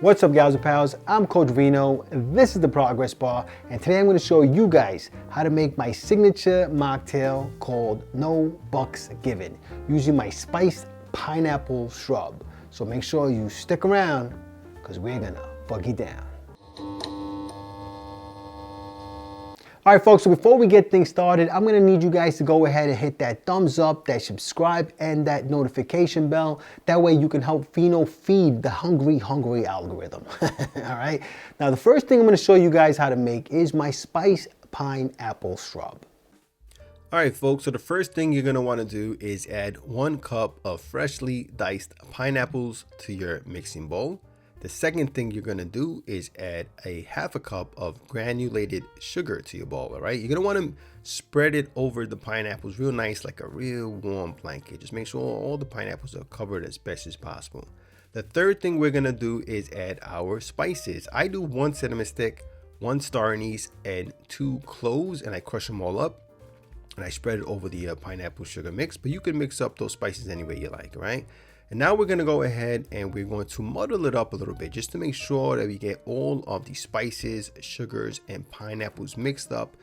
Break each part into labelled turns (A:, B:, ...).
A: What's up, gals and pals? I'm Coach Vino, this is the Progress Bar, and today I'm going to show you guys how to make my signature mocktail called No Bucks Given, using my spiced pineapple shrub. So make sure you stick around, because we're going to bug you down. All right, folks, so before we get things started, I'm gonna need you guys to go ahead and hit that thumbs up, that subscribe, and that notification bell. That way you can help Vino feed the hungry algorithm. All right, now the first thing I'm gonna show you guys how to make is my spiced pineapple shrub.
B: All right, folks, so the first thing you're gonna wanna do is add 1 cup of freshly diced pineapples to your mixing bowl. The second thing you're gonna do is add a 1/2 cup of granulated sugar to your bowl, all right? You're gonna wanna spread it over the pineapples real nice, like a real warm blanket. Just make sure all the pineapples are covered as best as possible. The third thing we're gonna do is add our spices. I do 1 cinnamon stick, 1 star anise, and 2 cloves, and I crush them all up. And I spread it over the pineapple sugar mix, but you can mix up those spices any way you like, right? And now we're going to go ahead and we're going to muddle it up a little bit just to make sure that we get all of the spices, sugars, and pineapples mixed up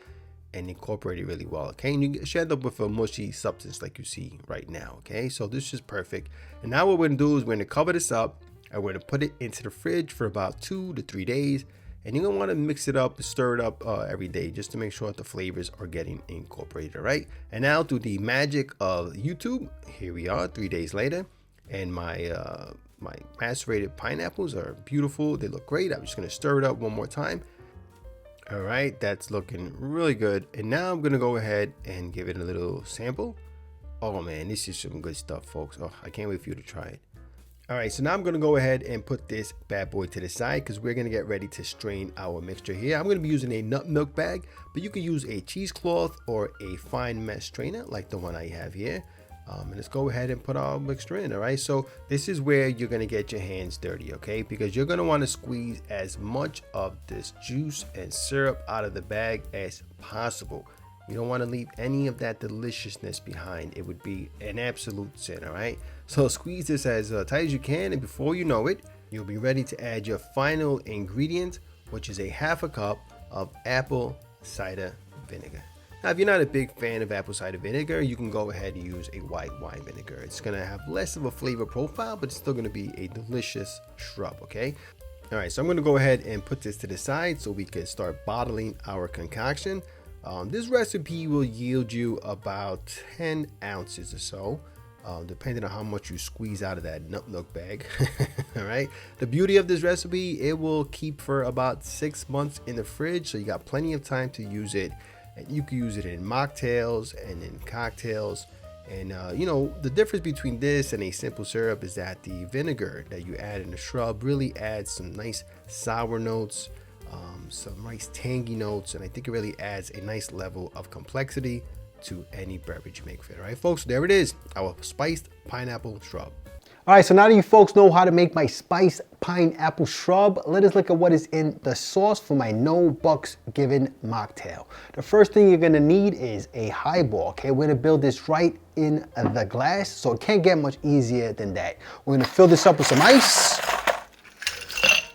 B: and incorporated really well, okay? And you should end up with a mushy substance like you see right now, okay? So this is perfect. And now what we're going to do is we're going to cover this up and we're going to put it into the fridge for about 2 to 3 days. And you're going to want to mix it up, stir it up every day just to make sure that the flavors are getting incorporated, all right? And now through the magic of YouTube, here we are 3 days later. And my macerated pineapples are beautiful. They look great. I'm just going to stir it up one more time. All right, that's looking really good. And now I'm going to go ahead and give it a little sample. Oh man, this is some good stuff, folks. Oh, I can't wait for you to try it. All right, so now I'm going to go ahead and put this bad boy to the side because we're going to get ready to strain our mixture here. I'm going to be using a nut milk bag, but you can use a cheesecloth or a fine mesh strainer like the one I have here. And let's go ahead and put our mixture in. All right, so this is where you're going to get your hands dirty, okay? Because you're going to want to squeeze as much of this juice and syrup out of the bag as possible. You don't want to leave any of that deliciousness behind. It would be an absolute sin. All right, so squeeze this as tight as you can, and before you know it, you'll be ready to add your final ingredient, which is a 1/2 cup of apple cider vinegar. Now, if you're not a big fan of apple cider vinegar, you can go ahead and use a white wine vinegar. It's going to have less of a flavor profile, but it's still going to be a delicious shrub, okay? All right, so I'm going to go ahead and put this to the side so we can start bottling our concoction. This recipe will yield you about 10 ounces or so, depending on how much you squeeze out of that nut milk bag. All right, the beauty of this recipe, it will keep for about 6 months in the fridge, so you got plenty of time to use it. And you can use it in mocktails and in cocktails. And you know, the difference between this and a simple syrup is that the vinegar that you add in the shrub really adds some nice sour notes, some nice tangy notes, and I think it really adds a nice level of complexity to any beverage you make for it. All right, folks, there it is, our spiced pineapple shrub.
A: All right, so now that you folks know how to make my spiced pineapple shrub, let us look at what is in the sauce for my No Bucks Given mocktail. The first thing you're gonna need is a highball, okay? We're gonna build this right in the glass, so it can't get much easier than that. We're gonna fill this up with some ice.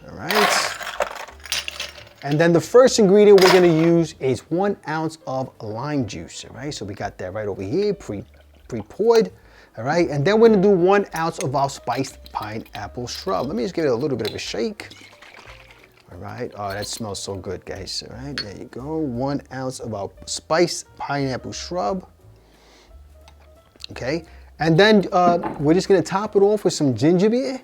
A: All right. And then the first ingredient we're gonna use is 1 ounce of lime juice, all right? So we got that right over here, pre-poured. All right, and then we're gonna do 1 ounce of our spiced pineapple shrub. Let me just give it a little bit of a shake. All right, oh, that smells so good, guys. All right, there you go. 1 ounce of our spiced pineapple shrub. Okay, and then we're just gonna top it off with some ginger beer.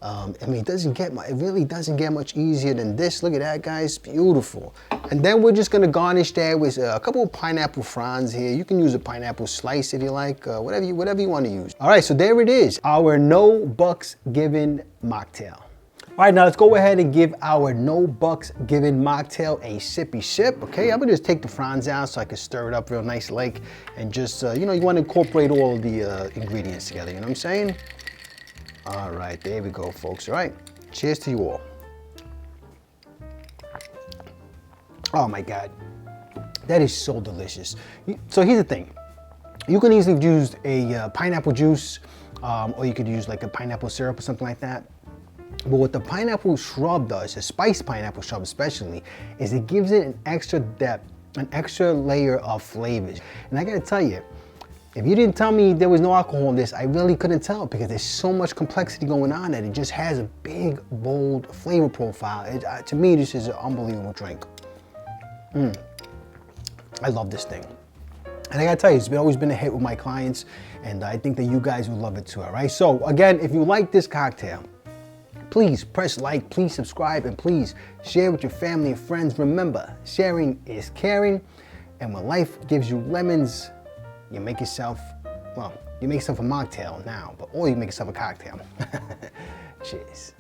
A: I mean, it really doesn't get much easier than this. Look at that, guys, beautiful. And then we're just gonna garnish that with a couple of pineapple fronds here. You can use a pineapple slice if you like, whatever you want to use. All right, so there it is, our No Bucks Given mocktail. All right, now let's go ahead and give our No Bucks Given mocktail a sippy sip, okay? I'm gonna just take the fronds out so I can stir it up real nice like, and just, you know, you wanna incorporate all of the ingredients together, you know what I'm saying? All right, there we go, folks. All right, cheers to you all. Oh my God, that is so delicious. So here's the thing. You can easily use a pineapple juice, or you could use like a pineapple syrup or something like that. But what the pineapple shrub does, the spiced pineapple shrub especially, is it gives it an extra depth, an extra layer of flavors. And I gotta tell you, if you didn't tell me there was no alcohol in this, I really couldn't tell, because there's so much complexity going on that it just has a big, bold flavor profile. To me, this is an unbelievable drink. I love this thing. And I gotta tell you, it's always been a hit with my clients, and I think that you guys will love it too, all right? So again, if you like this cocktail, please press like, please subscribe, and please share with your family and friends. Remember, sharing is caring, and when life gives you lemons, you make yourself, well, you make yourself a mocktail now, or you make yourself a cocktail. Cheers.